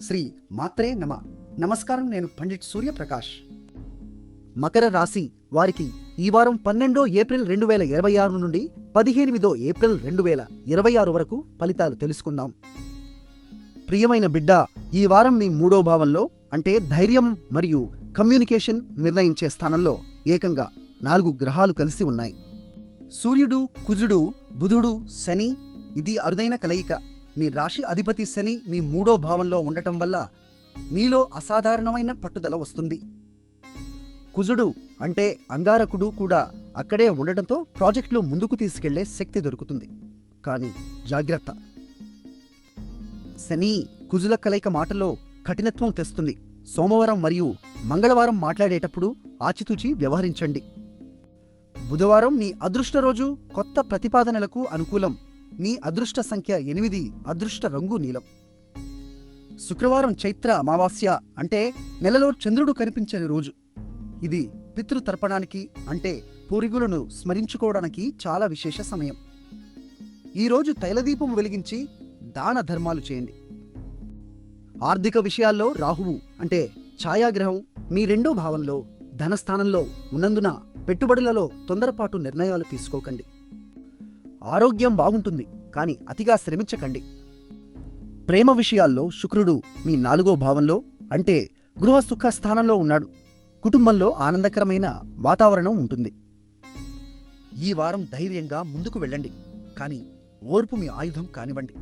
శ్రీ మాత్రే నమ. నమస్కారం, నేను పండిట్ సూర్యప్రకాష్. మకర రాశి వారికి ఈ వారం 12 ఏప్రిల్ 2026 నుండి 15 ఏప్రిల్ 2026 వరకు ఫలితాలు తెలుసుకుందాం. ప్రియమైన బిడ్డ, ఈ వారం మీ 3వ భావంలో అంటే ధైర్యం మరియు కమ్యూనికేషన్ నిర్ణయించే స్థానంలో ఏకంగా 4 గ్రహాలు కలిసి ఉన్నాయి. సూర్యుడు, కుజుడు, బుధుడు, శని. ఇది అరుదైన కలయిక. మీ రాశి అధిపతి శని మీ 3వ భావంలో ఉండటం వల్ల మీలో అసాధారణమైన పట్టుదల వస్తుంది. కుజుడు అంటే అంగారకుడు కూడా అక్కడే ఉండటంతో ప్రాజెక్టులు ముందుకు తీసుకెళ్లే శక్తి దొరుకుతుంది. కానీ జాగ్రత్త, శని కుజుల కలయిక మాటలో కఠినత్వం తెస్తుంది. సోమవారం మరియు మంగళవారం మాట్లాడేటప్పుడు ఆచితూచి వ్యవహరించండి. బుధవారం మీ అదృష్ట రోజు. కొత్త ప్రతిపాదనలకు అనుకూలం. మీ అదృష్ట సంఖ్య 8. అదృష్ట రంగు నీలం. శుక్రవారం చైత్ర అమావాస్య అంటే నెలలో చంద్రుడు కనిపించని రోజు. ఇది పితృతర్పణానికి అంటే పూర్వీకులను స్మరించుకోవడానికి చాలా విశేష సమయం. ఈరోజు తైలదీపం వెలిగించి దాన ధర్మాలు చేయండి. ఆర్థిక విషయాల్లో రాహువు అంటే ఛాయాగ్రహం మీ 2వ భావంలో ధనస్థానంలో ఉన్నందున పెట్టుబడులలో తొందరపాటు నిర్ణయాలు తీసుకోకండి. ఆరోగ్యం బాగుంటుంది, కానీ అతిగా శ్రమించకండి. ప్రేమ విషయాల్లో శుక్రుడు మీ 4వ భావంలో అంటే గృహ సుఖ స్థానంలో ఉన్నాడు. కుటుంబంలో ఆనందకరమైన వాతావరణం ఉంటుంది. ఈ వారం ధైర్యంగా ముందుకు వెళ్ళండి, కానీ ఓర్పు మీ ఆయుధం కానివ్వండి.